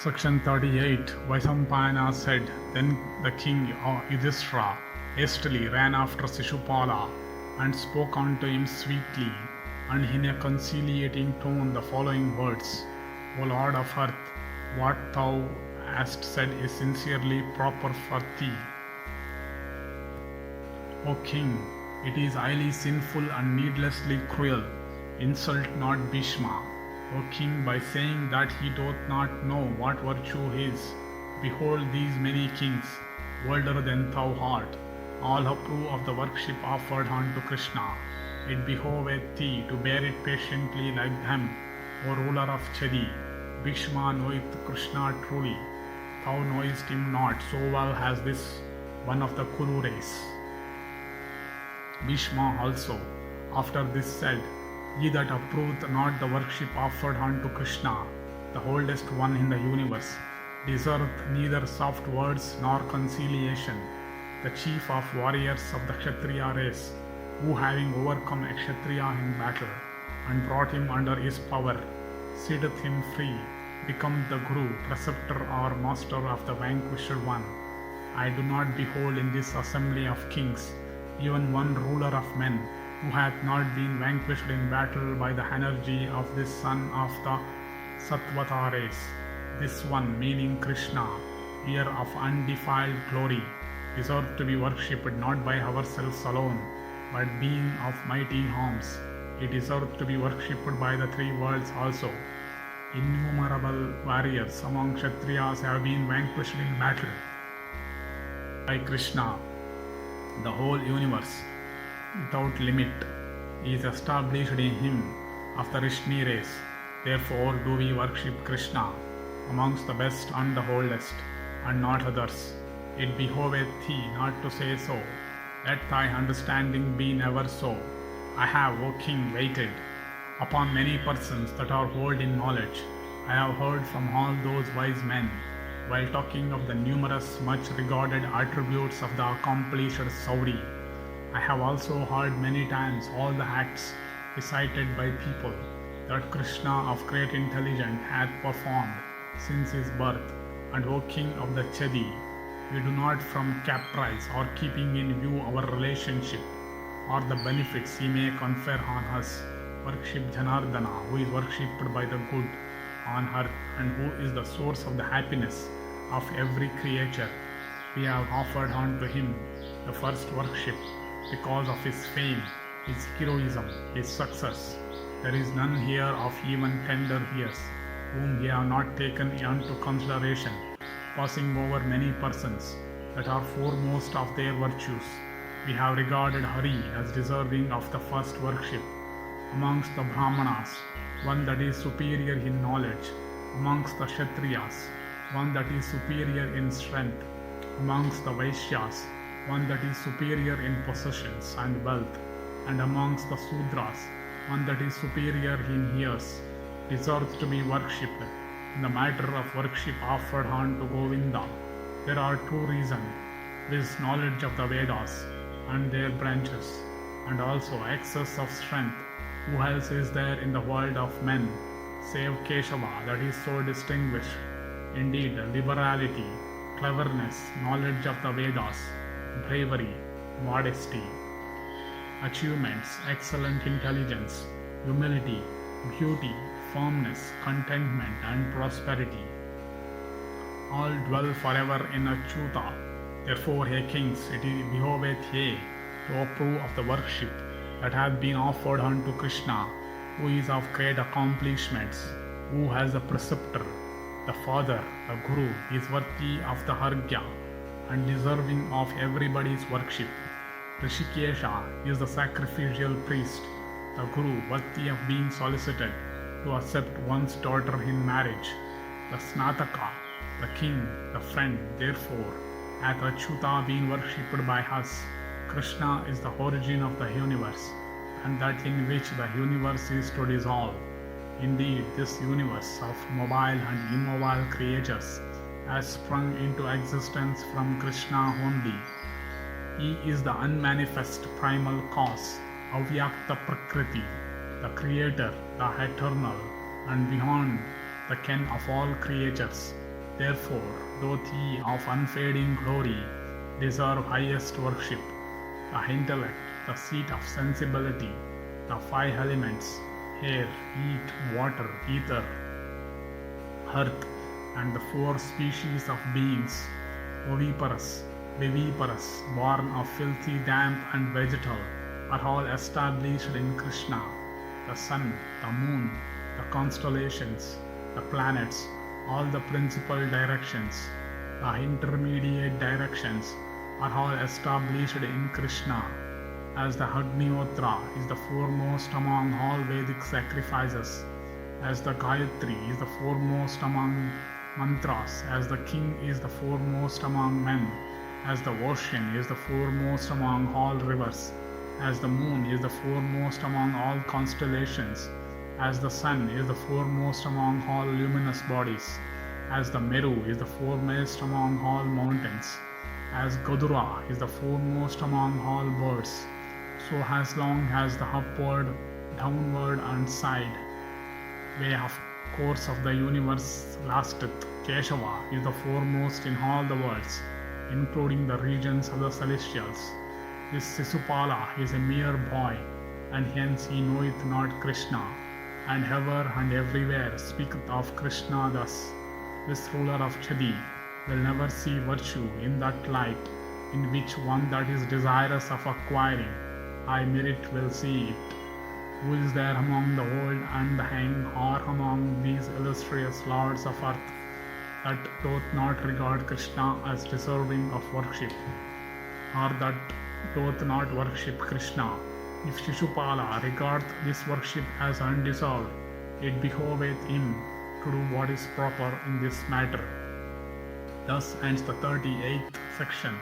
Section 38. Vaisampayana said, Then the king Yudhishthira hastily ran after Shishupala and spoke unto him sweetly, and in a conciliating tone the following words: O Lord of earth, what thou hast said is sincerely proper for thee. O king, it is highly sinful and needlessly cruel. Insult not Bhishma, O king, by saying that he doth not know what virtue is. Behold, these many kings, older than thou art, all approve of the worship offered unto Krishna. It behoveth thee to bear it patiently like them, O ruler of Chedi. Bhishma knoweth Krishna truly. Thou knowest him not so well as this one of the Kuru race. Bhishma also, after this said, Ye that approveth not the worship offered unto Krishna, the oldest one in the universe, deserveth neither soft words nor conciliation. The chief of warriors of the Kshatriya race, who having overcome a Kshatriya in battle, and brought him under his power, setteth him free, become the Guru, preceptor or master of the vanquished one. I do not behold in this assembly of kings even one ruler of men who hath not been vanquished in battle by the energy of this son of the Satvata race. This one, meaning Krishna, heir of undefiled glory, deserved to be worshipped not by ourselves alone, but being of mighty arms. He deserved to be worshipped by the three worlds also. Innumerable warriors among Kshatriyas have been vanquished in battle by Krishna. The whole universe, without limit, is established in him of the Rishni race. Therefore do we worship Krishna amongst the best and the oldest, and not others. It behoveth thee not to say so. Let thy understanding be never so. I have, O king, waited upon many persons that are old in knowledge. I have heard from all those wise men, while talking of the numerous much regarded attributes of the accomplished Sauri. I have also heard many times all the acts recited by people that Krishna of great intelligence hath performed since his birth. And O king of the Chedi, we do not from caprice or keeping in view our relationship or the benefits he may confer on us, worship Janardana, who is worshipped by the good on earth and who is the source of the happiness of every creature. We have offered unto him the first worship because of his fame, his heroism, his success. There is none here of even tender years whom we have not taken into consideration, passing over many persons that are foremost of their virtues. We have regarded Hari as deserving of the first worship amongst the Brahmanas, one that is superior in knowledge; amongst the Kshatriyas, one that is superior in strength; amongst the Vaishyas, one that is superior in possessions and wealth; and amongst the Sudras, one that is superior in years, deserves to be worshipped. In the matter of worship offered unto Govinda, there are two reasons: viz. Knowledge of the Vedas and their branches, and also excess of strength. Who else is there in the world of men, save Keshava, that is so distinguished? Indeed, liberality, cleverness, knowledge of the Vedas, bravery, modesty, achievements, excellent intelligence, humility, beauty, firmness, contentment, and prosperity, all dwell forever in Achyuta. Therefore, ye kings, it behoveth ye to approve of the worship that hath been offered unto Krishna, who is of great accomplishments, who has the preceptor, the father, the Guru, is worthy of the Argya and deserving of everybody's worship. Rishikesha is the sacrificial priest, the Guru, worthy of being solicited to accept one's daughter in marriage. The Snataka, the king, the friend, therefore, hath Achyuta been worshipped by us. Krishna is the origin of the universe, and that in which the universe is to dissolve. Indeed, this universe of mobile and immobile creatures has sprung into existence from Krishna only. He is the unmanifest primal cause, Avyakta Prakriti, the creator, the eternal, and beyond the ken of all creatures. Therefore, doth he of unfading glory deserve highest worship. The intellect, the seat of sensibility, the five elements, air, heat, water, ether, earth, and the four species of beings, oviparous, viviparous, born of filthy, damp, and vegetal, are all established in Krishna. The sun, the moon, the constellations, the planets, all the principal directions, the intermediate directions, are all established in Krishna. As the Agnihotra is the foremost among all Vedic sacrifices, as the Gayatri is the foremost among mantras, as the king is the foremost among men, as the ocean is the foremost among all rivers, as the moon is the foremost among all constellations, as the sun is the foremost among all luminous bodies, as the Meru is the foremost among all mountains, as Gadura is the foremost among all birds, so as long as the upward, downward, and side way of course of the universe lasteth, Keshava is the foremost in all the worlds, including the regions of the celestials. This Sisupala is a mere boy, and hence he knoweth not Krishna, and ever and everywhere speaketh of Krishna thus. This ruler of Chadi will never see virtue in that light in which one that is desirous of acquiring high merit will see it. Who is there among the old and the young, or among these illustrious lords of earth, that doth not regard Krishna as deserving of worship, or that doth not worship Krishna? If Shishupala regardeth this worship as undeserved, it behoveth him to do what is proper in this matter. Thus ends the 38th section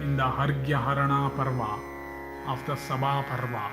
in the Hargya Harana Parva of the Sabha Parva.